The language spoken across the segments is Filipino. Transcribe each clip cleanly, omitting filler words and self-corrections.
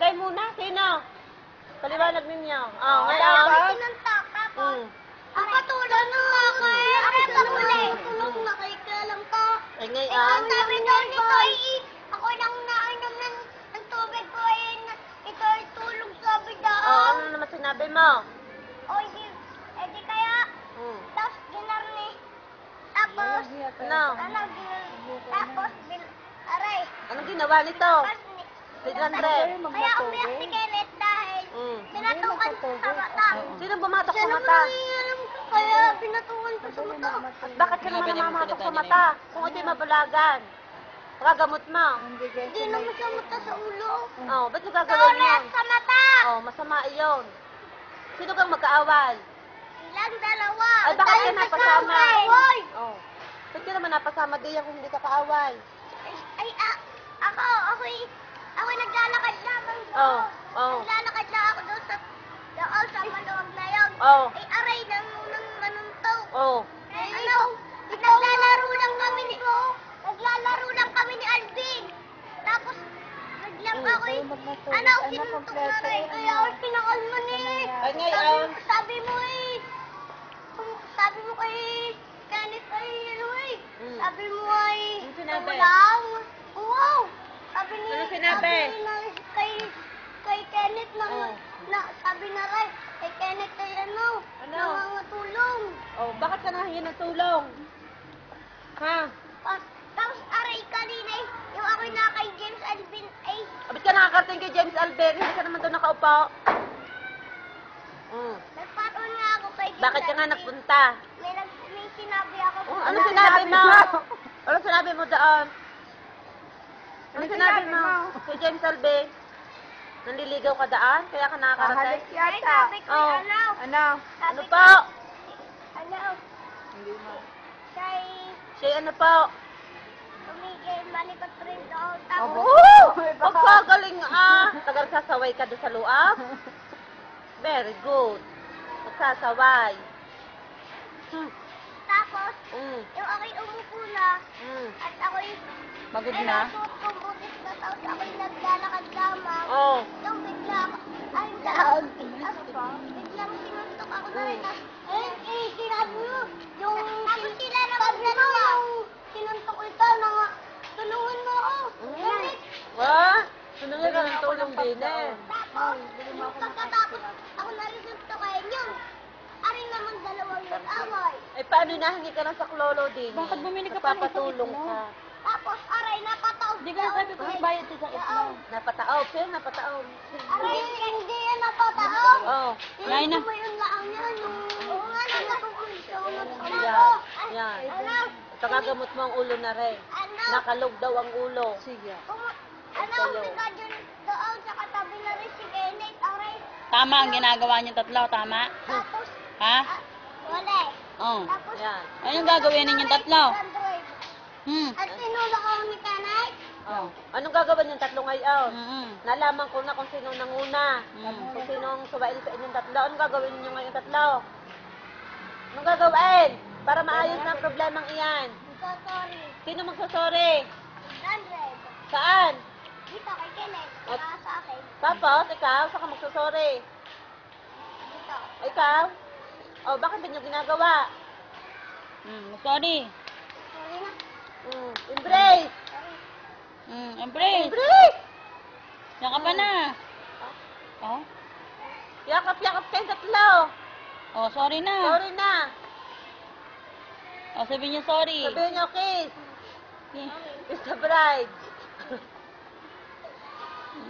Day muna, sino? Paliwanag ninyo. Oh, ngayon. Sinuntok, tapos, ang patulog ng kakay. Aray, patulog na kay Kalang to. Ay, ngayon. Sabi daw nito, ako lang nainom ng tubig ko, ito ay tulog, sabi daw. Oh, ano naman sinabi mo? O, di kaya, tapos ginarni. Tapos, tapos, aray. Anong ginawa nito? Si Andre. Kaya umiyak si Kenneth dahil binatukan sa mata. Sino bumatok sa mata? Kaya binatukan ko sa mata. At bakit ka naman namamatok sa mata? Kung ito'y mabulagan. Pagagamot mo. Hindi naman sa mata sa ulo. Oh, ba't yung gagawin mo? Sulat sa mata. Oh, masama iyon. Sino kang magkaaway? Ilang dalawa. Ay, bakit ka napasama? Hoy! Oh. Ba't ka naman napasama diyan kung hindi ka kaaway? Ay, ako naglalakad lamang doon. Oh. Naglalakad na ako doon sa maluwag na yun. Oh. Ay, aray, nang manuntok. Oh. Naglalaro lang kami ni Alvin. Tapos, biglang ako sinuntok na rin. Kaya ako pinakalma ni. Ay, ngayon. Sabi mo kay Kenneth sabi mo Ano sinabi? lang. Wow! Sabi ni, Ano sinabi? Kay Kenneth Oh. sabi na rin, kay Kenneth ay Ano? nangangatulong. Oh, bakit ka nahingi ng tulong? Ha? Tapos aray kanina yung ako na kay James Alvin ay Abit ka nakakarating kay James Albert, hindi ka naman doon nakaupo. nagpatol nga ako kay James Bakit ka nga Alvin. nagpunta? May sinabi ako. Ano sinabi mo? Ano sinabi mo doon? Ano sinabi mo? Kay James Albert? Nanliligaw ka daan? Kaya ka nakakarating? Ay, sabi ko, Oh. ano? Ano po? Ano? Kay Siya ano po? tumigil, malikot rin doon. Tapos, Pagkagaling Tagal-sasaway ka doon sa luab? Very good. Magsasaway. tapos, Mm. yung ako'y umupo na, at ako'y Pagod ay, na? nasuot kong butis na tapos ako'y naglalakad lamang. Oh. Yung bigla ako, biglang sinuntok ako na rin. Sinabi mo, tapos sila naman dalawa. Sinuntok ko ito, tulungan mo ako. Sunungan ka ng tulong din eh. Tapos, yung pagkatapos, ako narisuntokain yun. Aring naman dalawang nag-away. Eh, paano nahingi ka ng saklolo din? Bakit bumili ka pa ng Papatulong itlog? ka. Tapos, aray, napataog. Hindi ka sabi ko bayad sa itlog. Napataob. Sino napataob? Aray, hindi yan napataog. Oh. Yan na. Hindi mo yun lang yan. Oo nga, Yan. Ano? Pagagamot mo ang ulo na rin. Ano? Nakalog daw ang ulo. Sige. Ano? Bigla dyan doon sa katabi na rin si Kenneth. Aray. Tama ang ginagawa niyo tatlo, tama? Tapos, Ha? wala. Oh. Tapos, Yan. Anong gagawin ninyong tatlo? At tinulak ako ni Kenneth. Oh. Anong gagawin yung tatlo ngayon? Mm. Nalaman ko na kung sino nanguna. Kung sinong suwail sa inyong tatlo. Anong gagawin niyo ngayon tatlo? Anong gagawin? Para maayos na ang problemang iyan. So, sorry. Sino magsasorry? 100. Saan? Dito kay Kenneth. At- Saka sa akin. Tapos, ikaw, saan ka magsasorry? Dito. Ikaw? Oh, bakit ba niyo ginagawa? Sorry. Sorry na. Embrace! Sorry. Embrace. Embrace! Yan ka pa na. Oh? Yakap-yakap kayo tatlo. Oh, sorry na. Sorry na. Oh, sabihin niyo sorry. Sabihin niyo, kiss. Okay. Kiss the bride.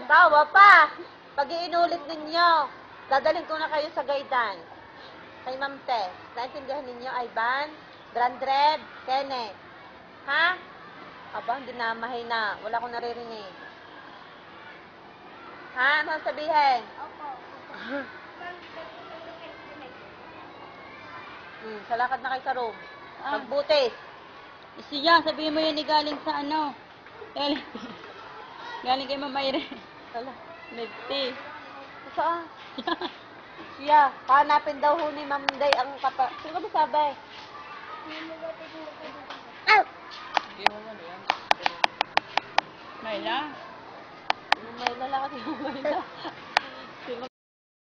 Tawa pa. Pag iinulit ninyo, dadalhin ko na kayo sa guidance. Kay Ma'am Tess. Naintindihan ninyo, Ivan, Brandred, Kenneth. Ha? Aba, hindi na, mahina. Wala akong naririnig. Ha? Ano ang sabihin? Opo. Sa lakad na kayo sa room. Magbutis. Siya, sabihin mo yan galing sa ano? Galing kay Ma'am Irene. Wala. Nagti. Saan? Siya. Hanapin daw ho ni Ma'am Day ang kapa... Sino ka ba sabi? Ow! Mayla. May lalaki mo.